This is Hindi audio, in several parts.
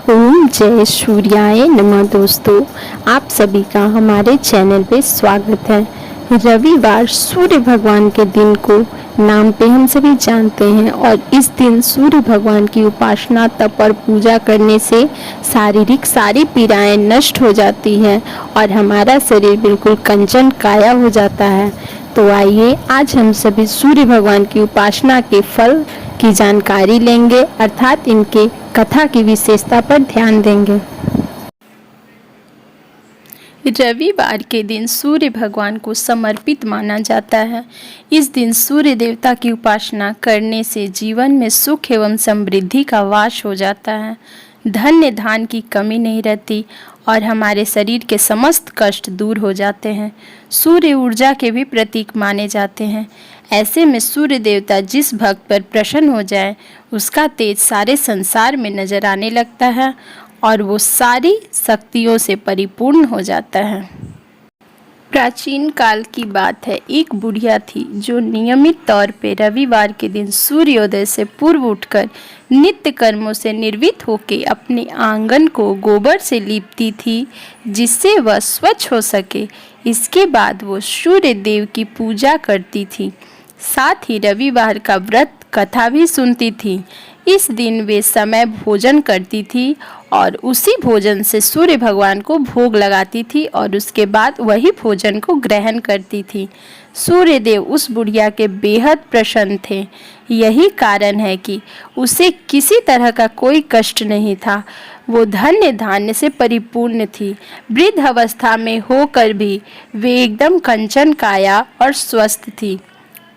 ओम जय सूर्याय नमः। दोस्तों, आप सभी का हमारे चैनल पे स्वागत है। रविवार सूर्य भगवान के दिन को नाम पे हम सभी जानते हैं और इस दिन सूर्य भगवान की उपासना तप और पूजा करने से शारीरिक सारी पीड़ाएं नष्ट हो जाती हैं और हमारा शरीर बिल्कुल कंचन काया हो जाता है। तो आइए आज हम सभी सूर्य भगवान की उपासना के फल की जानकारी लेंगे, अर्थात इनके कथा की विशेषता पर ध्यान देंगे। रविवार के दिन सूर्य भगवान को समर्पित माना जाता है। इस दिन सूर्य देवता की उपासना करने से जीवन में सुख एवं समृद्धि का वास हो जाता है। धन्य धान की कमी नहीं रहती और हमारे शरीर के समस्त कष्ट दूर हो जाते हैं। सूर्य ऊर्जा के भी प्रतीक माने जाते हैं। ऐसे में सूर्य देवता जिस भक्त पर प्रसन्न हो जाए उसका तेज सारे संसार में नजर आने लगता है और वो सारी शक्तियों से परिपूर्ण हो जाता है। प्राचीन काल की बात है, एक बुढ़िया थी जो नियमित तौर पे रविवार के दिन सूर्योदय से पूर्व उठकर नित्य कर्मों से निर्वृत्त होकर अपने आंगन को गोबर से लीपती थी जिससे वह स्वच्छ हो सके। इसके बाद वो सूर्य देव की पूजा करती थी, साथ ही रविवार का व्रत कथा भी सुनती थी। इस दिन वे समय भोजन करती थी और उसी भोजन से सूर्य भगवान को भोग लगाती थी और उसके बाद वही भोजन को ग्रहण करती थी। सूर्य देव उस बुढ़िया के बेहद प्रसन्न थे। यही कारण है कि उसे किसी तरह का कोई कष्ट नहीं था। वो धन्य धान्य से परिपूर्ण थी। वृद्ध अवस्था में होकर भी वे एकदम कंचन काया और स्वस्थ थी।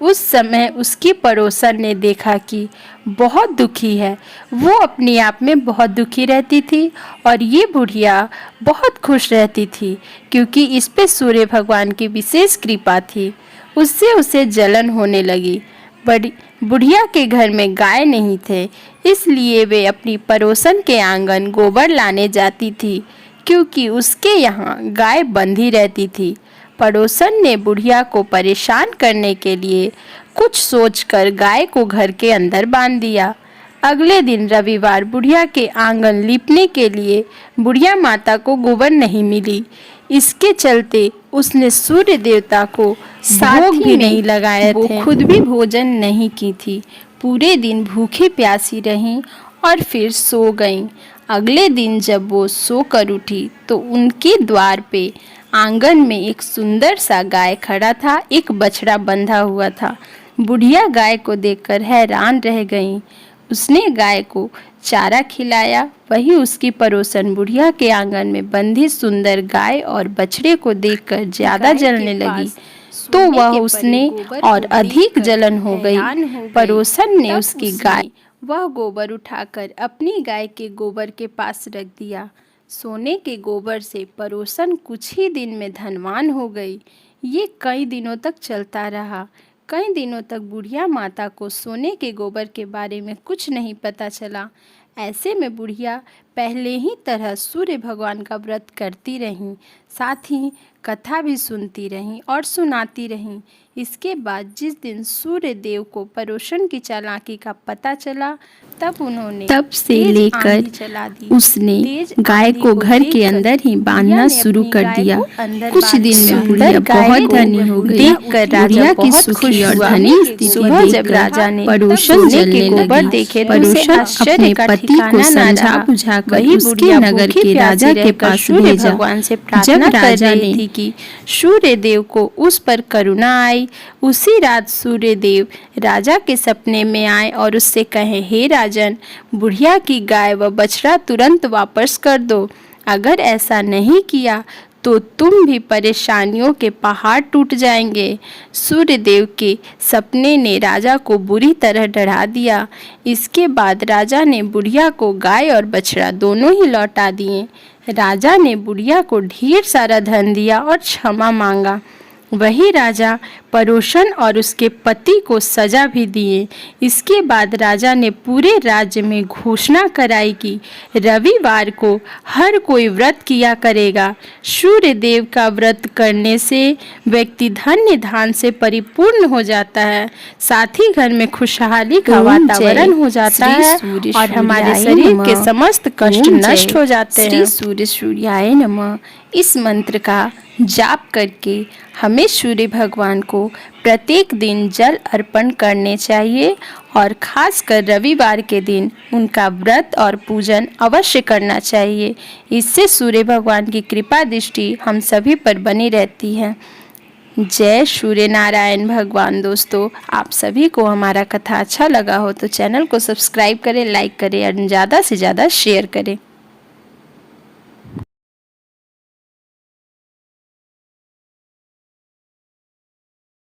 उस समय उसकी पड़ोसन ने देखा कि बहुत दुखी है। वो अपने आप में बहुत दुखी रहती थी और ये बुढ़िया बहुत खुश रहती थी क्योंकि इस पे सूर्य भगवान की विशेष कृपा थी। उससे उसे जलन होने लगी। बुढ़िया के घर में गाय नहीं थे, इसलिए वे अपनी पड़ोसन के आंगन गोबर लाने जाती थी क्योंकि उसके यहाँ गाय बंधी रहती थी। पड़ोसन ने बुढ़िया को परेशान करने के लिए कुछ सोचकर गाय को घर के अंदर बांध दिया। अगले दिन रविवार बुढ़िया के आंगन लीपने के लिए बुढ़िया माता को गोबर नहीं मिली। इसके चलते उसने सूर्य देवता को भोग भी नहीं लगाए थे। वो खुद भी भोजन नहीं की थी। पूरे दिन भूखी प्यासी रहीं और फिर सो गईं। अगले दिन जब वो सोकर उठी तो उनके द्वार पे आंगन में एक सुंदर सा गाय खड़ा था, एक बछड़ा बंधा हुआ था। बुढ़िया गाय को देखकर हैरान रह गई। उसने गाय को चारा खिलाया। वही उसकी पड़ोसन बुढ़िया के आंगन में बंधी सुंदर गाय और बछड़े को देखकर ज्यादा जलने लगी तो वह उसने और अधिक जलन हो गई। पड़ोसन ने उसकी गाय वह गोबर उठाकर अपनी गाय के गोबर के पास रख दिया। सोने के गोबर से पड़ोसन कुछ ही दिन में धनवान हो गई। ये कई दिनों तक चलता रहा। कई दिनों तक बुढ़िया माता को सोने के गोबर के बारे में कुछ नहीं पता चला। ऐसे में बुढ़िया पहले ही तरह सूर्य भगवान का व्रत करती रहीं, साथ ही कथा भी सुनती रहीं और सुनाती रहीं। इसके बाद जिस दिन सूर्य देव को पड़ोसन की चालाकी का पता चला तब से लेकर उसने गाय को घर के अंदर ही बांधना शुरू कर दिया। कुछ दिन में बुढ़िया बहुत धनी हो गई। देखकर राजा की सुखी और धनी स्थिति जब राजा ने पड़ोसन जलने लगी, पड़ोसन अपने पति को समझा बुझाकर उसके नगर के राजा के पास भेजा। जब राजा ने थी कि सूर्य देव को उस पर करुणा आई, उसी रात सूर्य देव राजा के सपने में आए और उससे कहे, हे राजन, बुढ़िया की गाय व बछड़ा तुरंत वापस कर दो। अगर ऐसा नहीं किया तो तुम भी परेशानियों के पहाड़ टूट जाएंगे। सूर्य देव के सपने ने राजा को बुरी तरह डरा दिया। इसके बाद राजा ने बुढ़िया को गाय और बछड़ा दोनों ही लौटा दिए। राजा ने बुढ़िया को ढेर सारा धन दिया और क्षमा मांगा। वही राजा परोशन और उसके पति को सजा भी दिए। इसके बाद राजा ने पूरे राज्य में घोषणा कराई कि रविवार को हर कोई व्रत किया करेगा। सूर्य देव का व्रत करने से व्यक्ति धन्य धान से परिपूर्ण हो जाता है, साथ ही घर में खुशहाली का वातावरण हो जाता है और हमारे शरीर के समस्त कष्ट नष्ट हो जाते हैं। श्री सूर्य सूर्याय नमः इस मंत्र का जाप करके हमें सूर्य भगवान को प्रत्येक दिन जल अर्पण करने चाहिए और खासकर रविवार के दिन उनका व्रत और पूजन अवश्य करना चाहिए। इससे सूर्य भगवान की कृपा दृष्टि हम सभी पर बनी रहती है। जय सूर्य नारायण भगवान। दोस्तों, आप सभी को हमारा कथा अच्छा लगा हो तो चैनल को सब्सक्राइब करें, लाइक करें और ज़्यादा से ज़्यादा शेयर करें।